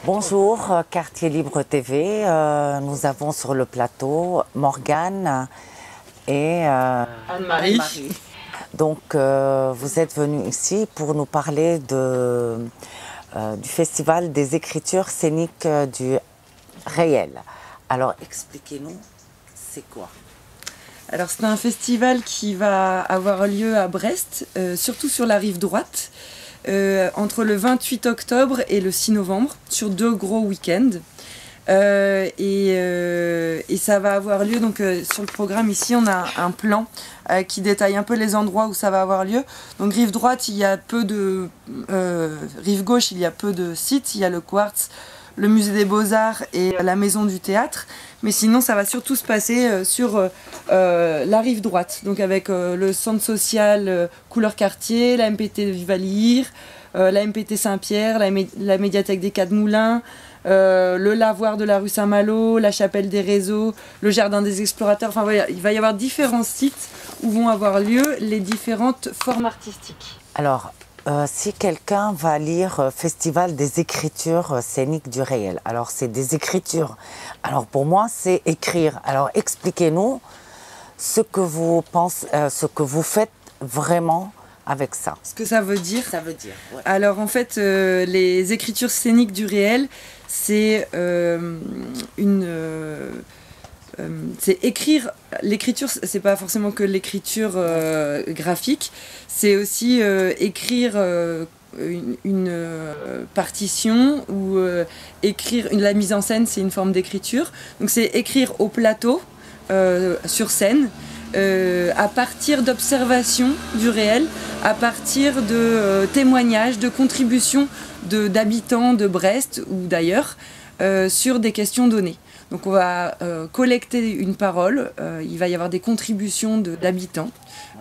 Bonjour, Quartier Libre TV. Nous avons sur le plateau Morgane et Anne-Marie. Donc, vous êtes venus ici pour nous parler du Festival des écritures scéniques du réel. Alors, expliquez-nous, c'est quoi? Alors, c'est un festival qui va avoir lieu à Brest, surtout sur la rive droite, entre le 28 octobre et le 6 novembre, sur 2 gros week-ends. Et ça va avoir lieu, donc sur le programme ici, on a un plan qui détaille un peu les endroits où ça va avoir lieu. Donc rive droite, il y a peu de... rive gauche, il y a peu de sites. Il y a le Quartz, le Musée des Beaux-Arts et la Maison du Théâtre. Mais sinon, ça va surtout se passer sur la rive droite. Donc avec le centre social Couleur Quartier, la MPT Vivalire, la MPT Saint-Pierre, la médiathèque des Quatre Moulins, le lavoir de la rue Saint-Malo, la chapelle des réseaux, le jardin des explorateurs. Enfin voilà, il va y avoir différents sites où vont avoir lieu les différentes formes artistiques. Alors, si quelqu'un va lire Festival des écritures scéniques du réel, alors c'est des écritures. Alors pour moi, c'est écrire. Alors expliquez-nous ce que vous pensez, ce que vous faites vraiment avec ça. Ce que ça veut dire. Ça veut dire, ouais. Alors en fait, les écritures scéniques du réel, c'est c'est écrire. L'écriture, c'est pas forcément que l'écriture graphique, c'est aussi écrire une partition ou écrire la mise en scène, c'est une forme d'écriture. Donc c'est écrire au plateau, sur scène, à partir d'observations du réel, à partir de témoignages, de contributions d'habitants de Brest ou d'ailleurs sur des questions données. Donc on va collecter une parole, il va y avoir des contributions d'habitants,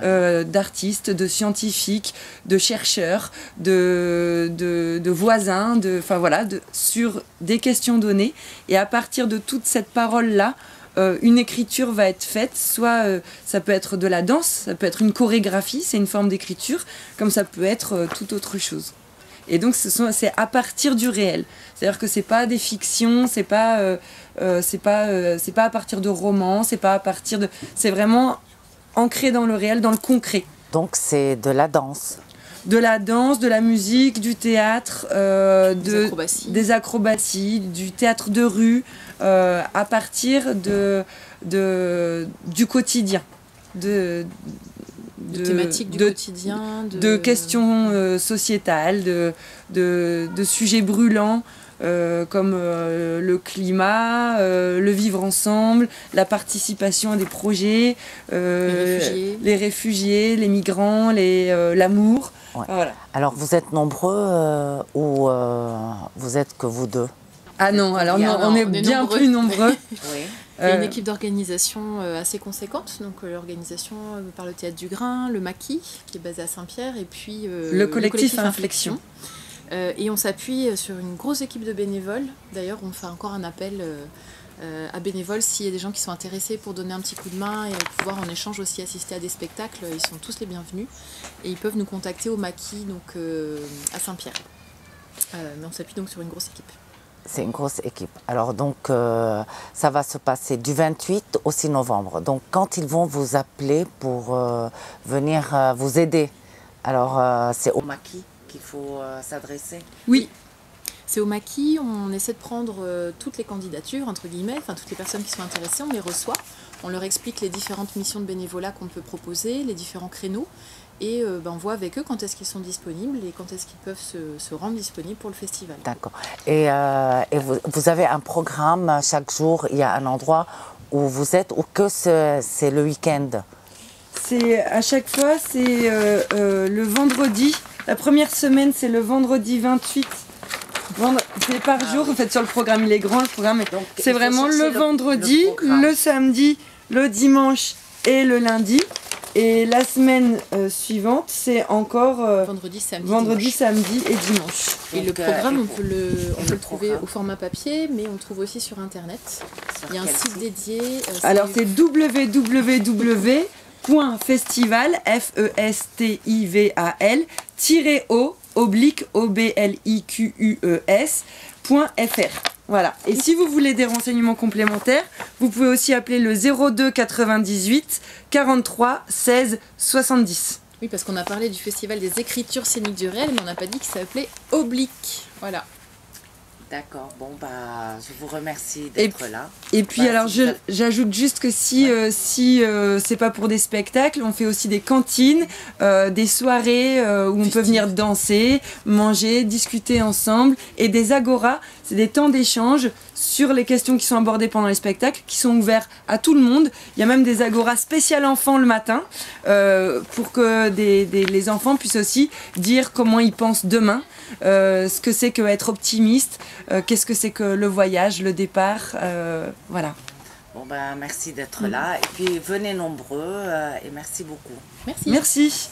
d'artistes, de scientifiques, de chercheurs, de voisins, enfin voilà, sur des questions données. Et à partir de toute cette parole-là, une écriture va être faite, soit ça peut être de la danse, ça peut être une chorégraphie, c'est une forme d'écriture, comme ça peut être toute autre chose. Et donc c'est à partir du réel, c'est-à-dire que c'est pas des fictions, c'est pas à partir de romans, c'est pas à partir de, c'est vraiment ancré dans le réel, dans le concret. Donc c'est de la danse. De la danse, de la musique, du théâtre, des acrobaties, du théâtre de rue, à partir du quotidien, de thématiques du quotidien, de questions sociétales, de sujets brûlants comme le climat, le vivre ensemble, la participation à des projets, les réfugiés, les migrants, l'amour. Ouais. Voilà. Alors vous êtes nombreux ou vous êtes que vous deux? Ah non, alors on est bien nombreux. Plus nombreux. Oui. Il y a une équipe d'organisation assez conséquente, donc l'organisation par le Théâtre du Grain, le Maquis, qui est basé à Saint-Pierre, et puis le collectif Inflexion. Et on s'appuie sur une grosse équipe de bénévoles. D'ailleurs, on fait encore un appel à bénévoles s'il y a des gens qui sont intéressés pour donner un petit coup de main et pouvoir en échange aussi assister à des spectacles. Ils sont tous les bienvenus et ils peuvent nous contacter au Maquis, donc à Saint-Pierre. Mais on s'appuie donc sur une grosse équipe. C'est une grosse équipe. Alors donc, ça va se passer du 28 au 6 novembre. Donc quand ils vont vous appeler pour venir vous aider, alors c'est au Maquis qu'il faut s'adresser? Oui. C'est au Maquis, on essaie de prendre toutes les candidatures, entre guillemets, enfin toutes les personnes qui sont intéressées, on les reçoit. On leur explique les différentes missions de bénévolat qu'on peut proposer, les différents créneaux. Et on voit avec eux quand est-ce qu'ils sont disponibles et quand est-ce qu'ils peuvent se rendre disponibles pour le festival. D'accord. Et vous avez un programme chaque jour, il y a un endroit où vous êtes ou que c'est le week-end? C'est à chaque fois, c'est le vendredi. La première semaine, c'est le vendredi 28. C'est par jour, en fait, sur le programme, il est grand, le programme. C'est vraiment le vendredi, le samedi, le dimanche et le lundi. Et la semaine suivante, c'est encore vendredi, samedi et dimanche. Et le programme, on peut le trouver au format papier, mais on le trouve aussi sur Internet. Il y a un site dédié. Alors c'est www.festival, festival, -o, obliques, obliques, Voilà. Et si vous voulez des renseignements complémentaires, vous pouvez aussi appeler le 02 98 43 16 70. Oui, parce qu'on a parlé du Festival des écritures scéniques du réel, mais on n'a pas dit que ça s'appelait Oblique. Voilà. D'accord, bon bah je vous remercie d'être là. Et puis Bah, alors j'ajoute juste que si c'est pas pour des spectacles, on fait aussi des cantines, des soirées où on peut venir danser, manger, discuter ensemble, et des agoras, c'est des temps d'échange sur les questions qui sont abordées pendant les spectacles, qui sont ouverts à tout le monde. Il y a même des agoras spéciales enfants le matin, pour que les enfants puissent aussi dire comment ils pensent demain, ce que c'est qu'être optimiste, qu'est-ce que c'est que le voyage, le départ, voilà. Bon ben merci d'être là et puis venez nombreux et merci beaucoup. Merci. Merci.